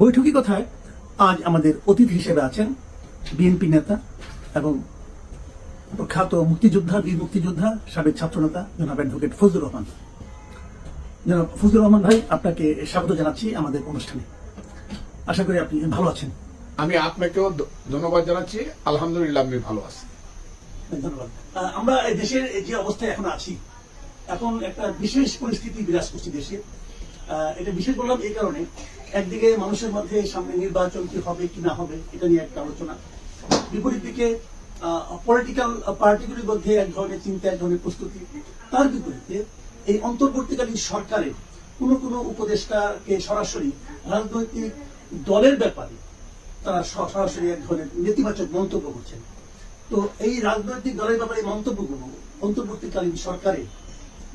বৈঠকি কথায় আজ আমাদের অতিথি হিসেবে আছেন বিএনপি নেতা এবং প্রখ্যাত মুক্তিযোদ্ধা, বীর মুক্তিযোদ্ধা, সাবেক ছাত্রনেতা জনাব অ্যাডভোকেট ফজলুর রহমান। জনাব ফজলুর রহমান ভাই, আপনাকে স্বাগত জানাচ্ছি আমাদের অনুষ্ঠানে। আশা করি আপনি ভালো আছেন। আমি আপনাকেও ধন্যবাদ জানাচ্ছি। আলহামদুলিল্লাহ, আমি ভালো আছি। ধন্যবাদ। আমরা দেশের যে অবস্থায় এখন আছি, এখন একটা বিশেষ পরিস্থিতি বিরাজ করছে দেশে। এটা বিশেষ বললাম এই কারণে, একদিকে মানুষের মধ্যে সামনে নির্বাচন কি হবে কি না হবে এটা নিয়ে একটা আলোচনা, বিপরীত দিকে পলিটিক্যাল পার্টিগুলির মধ্যে এক ধরনের চিন্তা, এক ধরনের প্রস্তুতি। তার বিপরীতে এই অন্তর্বর্তীকালীন সরকারের কোনো উপদেষ্টাকে সরাসরি রাজনৈতিক দলের ব্যাপারে তারা সরাসরি এক ধরনের নেতিবাচক মন্তব্য করছেন। তো এই রাজনৈতিক দলের ব্যাপারে মন্তব্যগুলো অন্তর্বর্তীকালীন সরকারের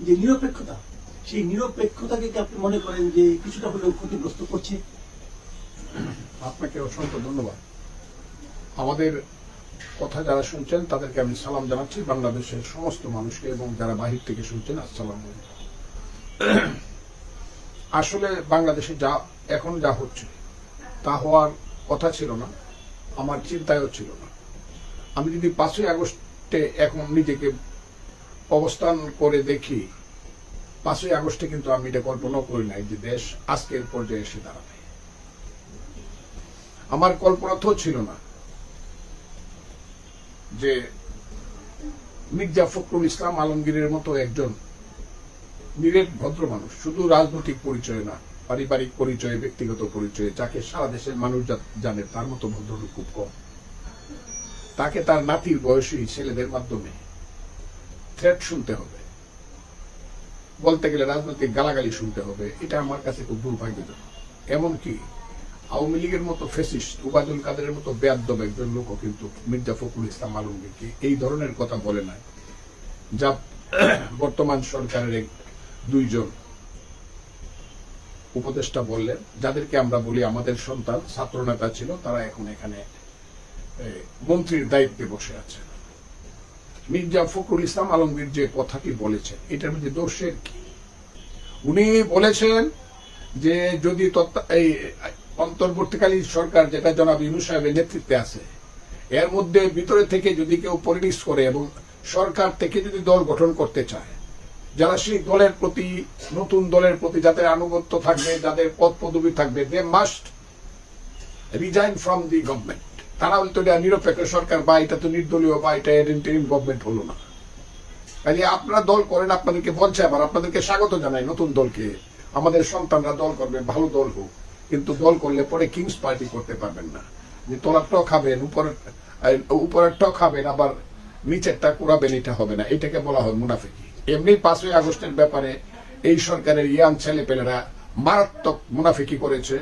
যে নিরপেক্ষতা, সেই নিরপেক্ষতাকে কি আপনি মনে করেন যে কিছুটা হলেও ক্ষতিগ্রস্ত করছে? আপনাকে অসংখ্য ধন্যবাদ। আমাদের কথা যারা শুনছেন তাদেরকে আমি সালাম জানাচ্ছি, বাংলাদেশের সমস্ত মানুষকে, এবং যারা বাহির থেকে শুনছেন আসসালাম। আসলে বাংলাদেশে এখন যা হচ্ছে তা হওয়ার কথা ছিল না, আমার চিন্তায়ও ছিল না। আমি যদি 5ই আগস্টে এখন নিজেকে অবস্থান করে দেখি, 5ই আগস্টে কিন্তু আমি এটা কল্পনা করি নাই যে দেশ আজকের পর্যায়ে এসে দাঁড়াবে। আমার কল্পনাতেও ছিল না যে মির্জা ফখরুল ইসলাম আলমগীরের মতো একজন নিরেট ভদ্র মানুষ, শুধু রাজনৈতিক পরিচয় না, পারিবারিক পরিচয়ে, ব্যক্তিগত পরিচয়ে, যাকে সারা দেশের মানুষ জানে, তার মতো ভদ্রলোক খুব কম। তাকে তার নাতির বয়সী ছেলেদের মাধ্যমে থ্রেট শুনতে হবে, বলতে গেলে রাজনৈতিক গালাগালি শুনতে হবে, এটা আমার কাছে খুব দুর্ভাগ্যজনক। এমনকি আওয়ামী লীগের মতো ফেসিস্ট, উবায়দুল কাদেরের মতো বেয়াদ্দব একজন লোকও কিন্তু মির্জা ফখরুল ইসলাম আলমগীরকে এই ধরনের কথা বলে নাই, যা বর্তমান সরকারের 2জন উপদেষ্টা বললেন, যাদেরকে আমরা বলি আমাদের সন্তান, ছাত্রনেতা ছিল, তারা এখন এখানে মন্ত্রীর দায়িত্বে বসে আছে। মির্জা ফখরুল ইসলাম আলমগীর যে কথাটি বলেছেন, এটার মধ্যে দোষের কি? উনি বলেছেন যে যদি এই অন্তর্বর্তীকালীন সরকার, যেটা জনাব ইউনূস সাহেবের নেতৃত্বে আছে, এর মধ্যে ভিতরে থেকে যদি কেউ পলিটিক্স করে এবং সরকার থেকে যদি দল গঠন করতে চায়, যারা সেই দলের প্রতি, নতুন দলের প্রতি যাদের আনুগত্য থাকবে, যাদের পদ পদবি থাকবে, they must resign from the government. তারা বলতো এটা নিরপেক্ষ সরকার, বা এটা তো নির্দলীয়, বা এটা ইন্টারিম গভর্নমেন্ট হলো না। কাজে আপনারা দল করেন, আপনাদেরকে বলছে, আবার আপনাদেরকে স্বাগত জানাই নতুন দলকে। আমাদের সন্তানরা দল করবে, ভালো দল হোক, কিন্তু দল করলে পরে কিংস পার্টি করতে পারবেন না, যে তোলার টক খাবেন, উপরের টক খাবেন, আবার নিচেরটা কুড়াবেন, এটা হবে না। এটাকে বলা হয় মুনাফিকি। এমনি 5ই আগস্টের ব্যাপারে এই সরকারের ইয়াং ছেলেপেলেরা মারাত্মক মুনাফিকি করেছে,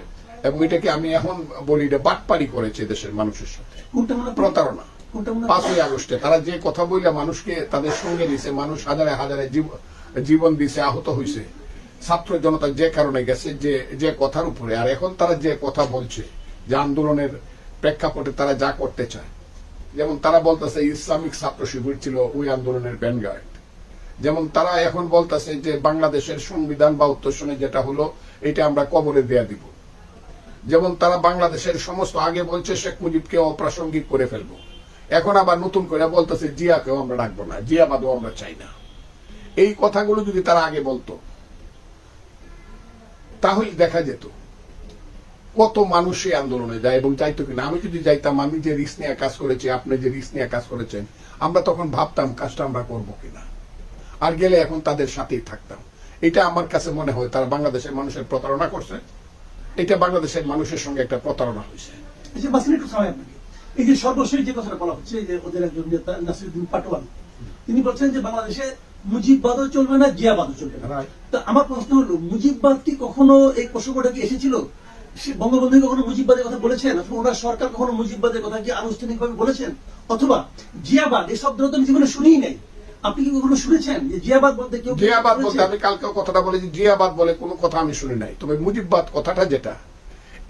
এবং এটাকে আমি এখন বলি এটা বাটপারি করেছে দেশের মানুষের সাথে, প্রতারণা। 5ই আগস্টে তারা যে কথা বললে মানুষকে তাদের সঙ্গে দিছে, মানুষ হাজারে হাজারে জীবন দিছে, আহত হয়েছে, ছাত্র জনতা যে কারণে গেছে, যে কথার উপরে। আর এখন তারা যে কথা বলছে, যে আন্দোলনের প্রেক্ষাপটে তারা যা করতে চায়, যেমন তারা বলতেছে ইসলামিক ছাত্র শিবির ছিল ওই আন্দোলনের ভ্যানগার্ড, যেমন তারা এখন বলতেছে যে বাংলাদেশের সংবিধান বা উত্তরসনে যেটা হলো এটা আমরা কবরে দেয়া দিব, যেমন তারা বাংলাদেশের সমস্ত, আগে বলছে শেখ মুজিবকে অপ্রাসঙ্গিক করে ফেলবো, এখন আবার নতুন করে বলতেছে জিয়াকেও আমরা রাখবো না, জিয়াবাদও আমরা চাই না। এই কথাগুলো যদি তারা আগে বলতো, তাহলে দেখা যেত কত মানুষ এই আন্দোলনে যায় এবং যাইতো কিনা। আমি যদি যাইতাম, আমি যে রিস্ক নিয়ে কাজ করেছি, আপনি যে রিস্ক নিয়ে কাজ করেছেন, আমরা তখন ভাবতাম কাজটা আমরা করবো কিনা, আর গেলে এখন তাদের সাথেই থাকতাম। এটা আমার কাছে মনে হয় তারা বাংলাদেশের মানুষের প্রতারণা করছে, এটা বাংলাদেশের মানুষের সঙ্গে একটা প্রতারণা হয়েছে। এই যে সর্বশেষ যে কথাটা বলা হচ্ছে, যে ওদের একজন নেতা নাসিরুদ্দিন পাটোয়ারি, তিনি বলছেন যে বাংলাদেশে মুজিববাদও চলবে না, জিয়াবাদও চলবে না। তো আমার প্রশ্ন হলো, মুজিববাদ কি কখনো এই প্রসঙ্গটা কি এসেছিল? বঙ্গবন্ধু কখনো মুজিববাদের কথা বলেছেন, অথবা ওনার সরকার কখনো মুজিববাদের কথা কি আনুষ্ঠানিকভাবে বলেছেন? অথবা জিয়াবাদ, এই শব্দটা তো আমি জীবনে শুনিই নাই। আপনি কি কখনো শুনেছেন যে জিয়াবাদ বলতে কেউ? জিয়াবাদ বলতে আমি কালকে কথাটা বলেছি, জিয়াবাদ বলে কোনো কথা আমি শুনি নাই। তবে মুজিববাদ কথাটা যেটা,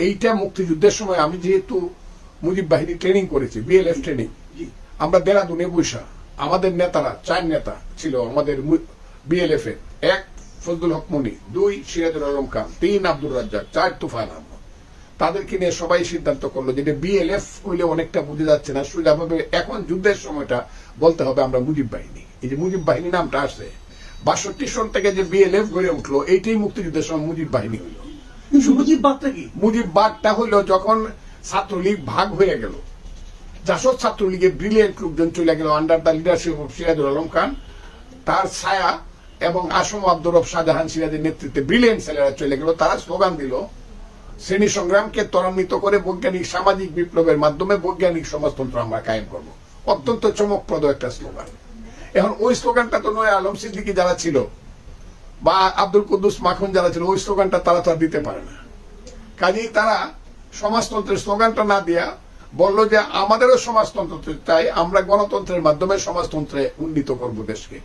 এইটা মুক্তিযুদ্ধের সময় আমি যেহেতু মুজিব বাহিনী ট্রেনিং করেছি, বিএলএফ ট্রেনিং, আমরা দেরাদুনে বৈশা, আমাদের নেতারা 4 নেতা ছিল আমাদের বিএলএফ এর, 1 ফজলুল হক মনি, 2 সিরাজুল আলম খান, 3 আব্দুর রাজ্জাক, 4 তুফাইল আহমদ। তাদেরকে নিয়ে সবাই সিদ্ধান্ত করলো যে বিএলএফ হইলে অনেকটা বুঝে যাচ্ছে না, সুবিধাভাবে এখন যুদ্ধের সময়টা বলতে হবে আমরা মুজিব বাহিনী। এই যে মুজিব বাহিনী নামটা আসছে 62 সন থেকে যে বিএলএফ গড়ে উঠলো, এইটাই মুক্তিযুদ্ধের সময় মুজিব বাহিনী হইল। কিন্তু মুজিব বাদটা কি? মুজিব বাদটা হইলো যখন ছাত্রলীগ ভাগ হয়ে গেল, জাসদ ছাত্রলীগের ব্রিলিয়েন্ট লোকজন চলে গেল under the leadership of Sirajul Alam Khan, তার ছায়া এবং আসম আব্দুর রব শাহজাহান সিরাজের নেতৃত্বে ব্রিলিয়েন্ট ছেলেরা চলে গেল। তারা স্লোগান দিল শ্রেণী সংগ্রামকে ত্বরান্বিত করে বৈজ্ঞানিক সামাজিক বিপ্লবের মাধ্যমে বৈজ্ঞানিক সমাজতন্ত্র আমরা কায়েম করব। অত্যন্ত চমকপ্রদ একটা স্লোগান। এখন ওই স্লোগানটা তো নয় আলম সিদ্দিকী যারা ছিল বা আব্দুল কুদ্দুস মাখন যারা ছিল, ওই স্লোগানটা তারা তো আর দিতে পারে না। কাজেই তারা সমাজতন্ত্রের স্লোগানটা না দিয়া বলল যে আমাদেরও সমাজতন্ত্র চাই, আমরা গণতন্ত্রের মাধ্যমে সমাজতন্ত্রে উন্নীত করব দেশকে।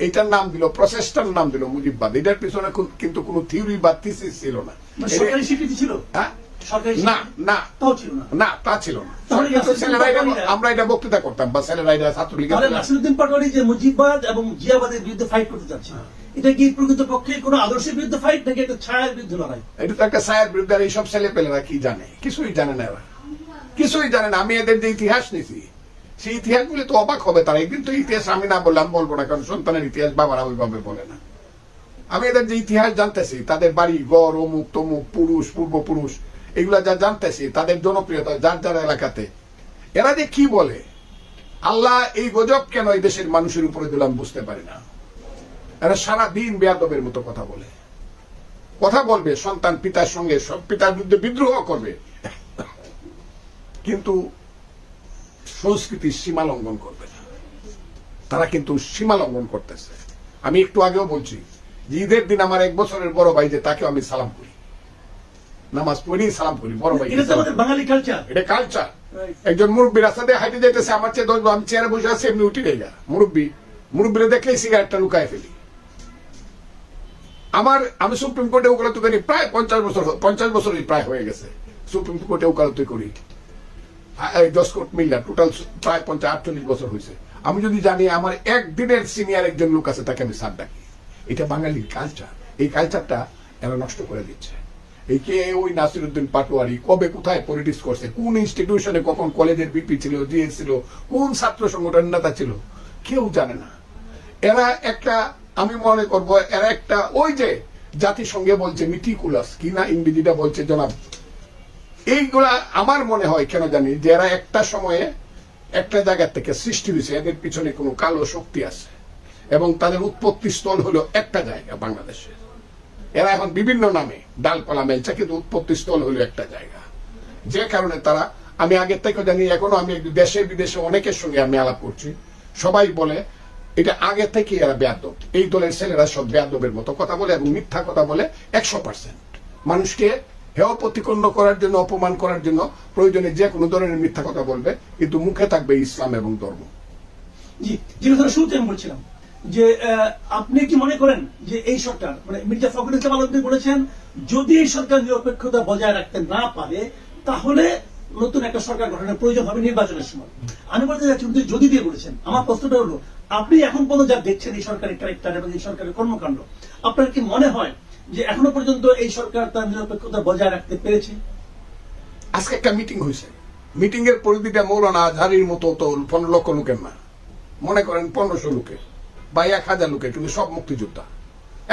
এটার নাম দিল, প্রচেষ্টার নাম দিল মুজিববাদ। এটার পিছনে কিন্তু কোনো থিওরি বা থিসিস ছিল না। সরকারি স্বীকৃতি ছিল? হ্যাঁ, সরকারি না না তাও ছিল না। না, তা ছিল না। তাহলে আমরা এটা বক্তৃতা করতাম বা ছেলেরা এটা ছাত্রলীগের। তাহলে নাসিরউদ্দিন পাটোয়ারি যে মুজিববাদ এবং জিয়াবাদের বিরুদ্ধে ফাইট করতে যাচ্ছে, এটা কি প্রকৃতপক্ষে কোনো আদর্শের বিরুদ্ধে ফাইট নাকি একটা ছায়ার বিরুদ্ধে লড়াই? এটা তো একটা ছায়ার বিরুদ্ধে। আর এইসব ছেলে পেলেরা কি জানে? কিছুই জানে না, এরা কিছুই জানে না। আমি এদের যে ইতিহাস নিছি সেই ইতিহাস গুলি তো অবাক হবে তারা। একদিন তো ইতিহাস আমি না বললাম বলবো না, কারণ সন্তানের ইতিহাস বাবারা ওইভাবে বলে না। আমি এদের যে ইতিহাস জানতেছি, তাদের বাড়ি গড় অমুক তমুক পুরুষ পূর্বপুরুষ এগুলা যা জানতেছি, তাদের জনপ্রিয়তা যার যার এলাকাতে, এরা যে কি বলে আল্লাহ এই গজব কেন এই দেশের মানুষের উপরে দিলাম বুঝতে পারি না। এরা সারাদিন বেয়াদবের মতো কথা বলে, কথা বলবে সন্তান পিতার সঙ্গে, সব পিতার বিরুদ্ধে বিদ্রোহ করবে, কিন্তু সংস্কৃতির সীমা লঙ্ঘন করবে না। তারা কিন্তু সীমা লঙ্ঘন করতেছে। আমি একটু আগেও বলছি যে ঈদের দিন আমার 1 বছরের বড় ভাই যে, তাকে আমি সালাম করি, নামাজ পড়ি সালাম করি, বড় ভাই। এটা তো আমাদের বাঙালি কালচার। এটা কালচার। একজন মুরব্বী রাস্তা দিয়ে হাঁটে যাইতেছে, আমার চেয়ে 10, আমি চেয়ারে বসে আছি, এমনি উঠে যাই। মুরব্বীরা দেখলেই সিগারেটটা লুকায় ফেলি। আমি সুপ্রিম কোর্টে ওকালতি করি প্রায় 50 বছরই প্রায় হয়ে গেছে। সুপ্রিম কোর্টে ওকালতি করি, জজ কোর্ট মিল্লা টোটাল প্রায় 50-48 বছর হয়েছে। আমি যদি জানি আমার একদিনের সিনিয়র একজন লোক আছে, তাকে আমি স্যার ডাকি। এটা বাঙালির কালচার। এই কালচারটা এরা নষ্ট করে দিচ্ছে। এই কে ওই নাসিরউদ্দিন পাটোয়ারি কবে কোথায় পলিটিক্স করছে, কোন ইনস্টিটিউশনে কখন কলেজের বিপি ছিল, জিএস ছিল, কোন ছাত্র সংগঠনের নেতা ছিল, কেউ জানে না। এরা একটা, আমি মনে করব এরা একটা, ওই যে জাতিসংঘে বলছে মিটিকুলাস কি না ইংরেজিটা বলছে জনাব, এইগুলা আমার মনে হয় কেন জানি যে এরা একটা সময়ে একটা জায়গা থেকে সৃষ্টি হয়েছে, এদের পিছনে কোনো কালো শক্তি আছে এবং তাদের উৎপত্তি স্থল হলো একটা জায়গা বাংলাদেশে। এরা এখন বিভিন্ন নামে ডালপালা মেলছে, কিন্তু উৎপত্তি স্থল হলো একটা জায়গা। যে কারণে তারা, আমি আগের থেকে জানি, এখনো আমি দেশে বিদেশে অনেকের সঙ্গে আমি আলাপ করছি, সবাই বলে এটা আগে থেকে এরা বেয়াদব। এই দলের ছেলেরা সব বেয়াদবের মতো কথা বলে এবং মিথ্যা কথা বলে 100%। মানুষকে হেয় প্রতিপন্ন করার জন্য, অপমান করার জন্য প্রয়োজনে যে কোনো ধরনের মিথ্যা কথা বলবে, কিন্তু মুখে থাকবে ইসলাম এবং ধর্ম। জি, যেটা শুরুতে আমি বলছিলাম যে আপনি কি মনে করেন যে এই সরকার, মানে মির্জা ফখরুল ইসলাম আলমগীর বলেছেন যদি এই সরকার নিরপেক্ষতা বজায় রাখতে না পারে তাহলে নতুন একটা সরকার গঠনের প্রয়োজন হবে নির্বাচনের সময়। আমি বলতে চাচ্ছি যদি দিয়ে বলেছেন, আমার প্রশ্নটা হলো আপনি এখন পর্যন্ত যা দেখছেন এই সরকারের ক্যারেক্টার এবং এই সরকারের কর্মকাণ্ড, আপনার কি মনে হয় যে এখনো পর্যন্ত এই সরকার তার নিরপেক্ষতা বজায় রাখতে পেরেছে? আজকে একটা মিটিং হয়েছে, মিটিং এর পরিধিটা মৌলানা আজহারির মতো তো 15 লক্ষ লোকের না, মনে করেন 1500 লোকের বা 1000 লোকের, কিন্তু সব মুক্তিযোদ্ধা,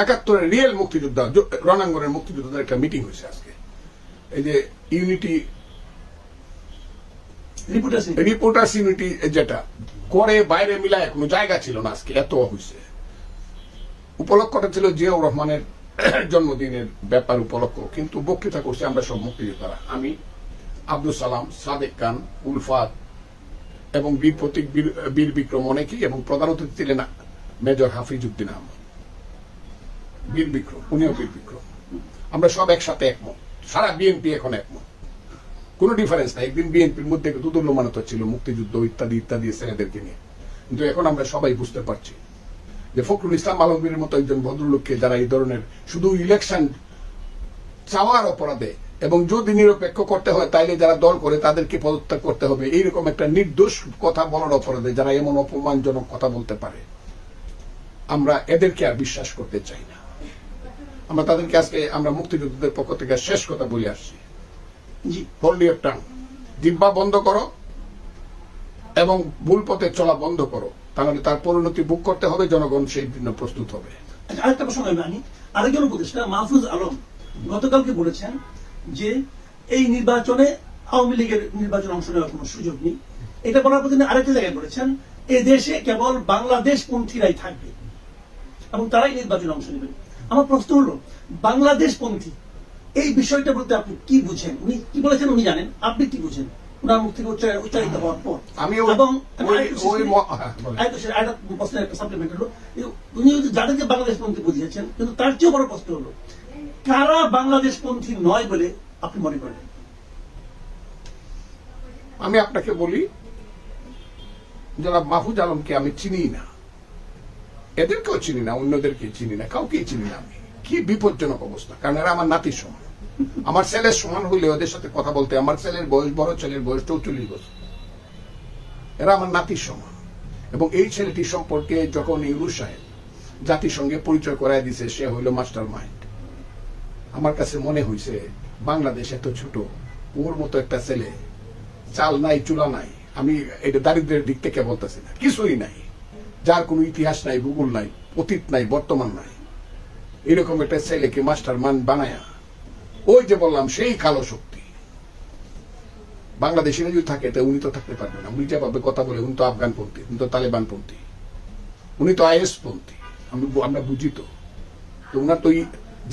71-এর রিয়েল মুক্তিযোদ্ধা, রণাঙ্গনের মুক্তিযোদ্ধাদের একটা মিটিং হয়েছে আজকে। এই যে ইউনিটি রিপোর্টার্স ইউনিটি, যেটা করে বাইরে মিলায় কোনো জায়গা ছিল না, আজকে এত হয়েছে। উপলক্ষটা ছিল জিয়াউর রহমানের জন্মদিনের ব্যাপার উপলক্ষ, কিন্তু বক্তৃতা করছি আমরা সব মুক্তিযোদ্ধারা। আমি, আব্দুল সালাম, সাদেক খান, উলফাত এবং বীর প্রতীক, বীর বিক্রম অনেকেই, এবং প্রধান অতিথি ছিলেন মেজর হাফিজউদ্দিন আহমদ, বীর বিক্রম, উনিও বীর বিক্রম। আমরা সব একসাথে একমত, সারা বিএনপি এখন একমত, কোনো ডিফারেন্স নাই। একদিন বিএনপির মধ্যে দুদুল্যমানতা ছিল মুক্তিযুদ্ধ ইত্যাদি ইত্যাদি ছেলেদেরকে নিয়ে, কিন্তু এখন আমরা সবাই বুঝতে পারছি যে ফখরুল ইসলাম আলমগীরের মতো একজন ভদ্রলোককে যারা এই ধরনের শুধু ইলেকশন চাওয়ার অপরাধে, এবং যদি নিরপেক্ষ করতে হয় তাইলে যারা দল করে তাদেরকে পদত্যাগ করতে হবে, এইরকম একটা নির্দোষ কথা বলার অপরাধে যারা এমন অপমানজনক কথা বলতে পারে, আমরা এদেরকে আর বিশ্বাস করতে চাই না। আমরা তাদেরকে আজকে, আমরা মুক্তিযোদ্ধাদের পক্ষ থেকে শেষ কথা বলে আসছি জি হোল্ড ইউর টাং, জিহ্বা বন্ধ করো এবং ভুল পথে চলা বন্ধ করো, তাহলে তার পরিণতি ভোগ করতে হবে, জনগণ সেই জন্য প্রস্তুত হবে। আচ্ছা, আরেকটা প্রশ্ন আমি আনি। আরেকজন উপদেষ্টা মাহফুজ আলম গতকালকে বলেছেন যে এই নির্বাচনে আওয়ামী লীগের নির্বাচনে অংশ নেওয়ার কোনো সুযোগ নেই। এটা বলার পর তিনি আরেকটা জায়গায় বলেছেন এ দেশে কেবল বাংলাদেশ পন্থীরাই থাকবে এবং তারাই নির্বাচনে অংশ নেবেন। আমার প্রশ্ন হলো বাংলাদেশ পন্থী এই বিষয়টা বলতে আপনি কি বুঝেন? উনি কি বলেছেন উনি জানেন, আপনি কি বুঝেন ওনার মুখ থেকে উচ্চারিত হওয়ার পর? আমি এবং বলি, একটা প্রশ্নের একটা সাপ্লিমেন্ট হলো, উনি যাদেরকে বাংলাদেশ পন্থী বুঝিয়েছেন, কিন্তু তার চেয়ে বড় প্রশ্ন হলো কারা বাংলাদেশ পন্থী নয় বলে আপনি মনে করেন? আমি আপনাকে বলি, যারা মাহফুজ আলমকে আমি চিনি না, এদেরকেও চিনি না, অন্যদেরকে চিনি না, কাউকেই চিনি না আমি। কি বিপজ্জনক অবস্থা, কারণ এরা আমার নাতির সমান, আমার ছেলের সমান হইলে ওদের সাথে কথা বলতে, আমার ছেলের বয়স, বড় ছেলের বয়স 44 বছর, এরা আমার নাতির সমান। এবং এই ছেলেটি সম্পর্কে যখন ইউনূস সাহেব জাতিসংঘে পরিচয় করায় দিছে, সে হইল মাস্টার মাইন্ড। আমার কাছে মনে হয়েছে বাংলাদেশ এত ছোট, ওর মতো একটা ছেলে, চাল নাই চুলা নাই, আমি এটা দারিদ্রের দিক থেকে বলতেছি না, কিছুই নাই, যার কোনো ইতিহাস নাই, ভূগোল নাই, অতীত নাই, বর্তমান নাই, এরকম একটা ছেলেকে মাস্টার মান বানায়া, ওই যে বললাম সেই কালো শক্তি বাংলাদেশিরা যদি থাকে, তা উনি তো থাকতে পারবে না। উনি যেভাবে কথা বলে, উনি তো আফগান পন্থী, উনি তো তালেবান পন্থী, উনি তো আইএস পন্থী, আমরা বুঝি তো। উনার তো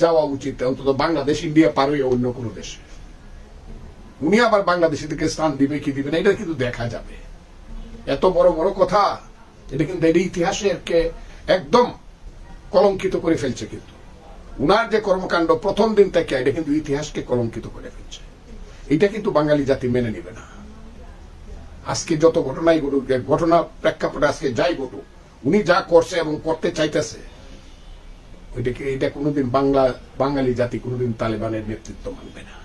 যাওয়া উচিত অন্তত বাংলাদেশ, ইন্ডিয়া পার হয়ে অন্য কোনো দেশে। উনি আবার বাংলাদেশিদেরকে স্থান দিবে কি দিবে না, এটা কিন্তু দেখা যাবে। এত বড় বড় কথা, এটা কিন্তু এর ইতিহাসকে একদম কলঙ্কিত করে ফেলছে। কিন্তু উনার যে কর্মকাণ্ড প্রথম দিন থেকে, এটা কিন্তু ইতিহাসকে কলঙ্কিত করে ফেলছে। এটা কিন্তু বাঙালি জাতি মেনে নিবে না। আজকে যত ঘটনাই ঘটুক, ঘটনা প্রেক্ষাপটে আজকে যাই ঘটুক, উনি যা করছে এবং করতে চাইতেছে, ওইটাকে, এটা কোনোদিন বাঙালি জাতি কোনোদিন তালেবানের নেতৃত্ব মানবে না।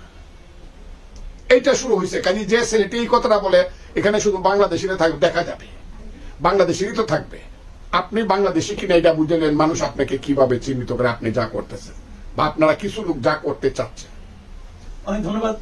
এইটা শুরু হয়েছে। কাজে যে ছেলেটি এই কথাটা বলে, এখানে শুধু বাংলাদেশিরা থাকবে, দেখা যাবে বাংলাদেশিরই তো থাকবে। আপনি বাংলাদেশি কিনা এটা বুঝলেন, মানুষ আপনাকে কিভাবে চিহ্নিত করে আপনি যা করতেছেন, বা আপনারা কিছু লোক যা করতে চাচ্ছেন। অনেক ধন্যবাদ।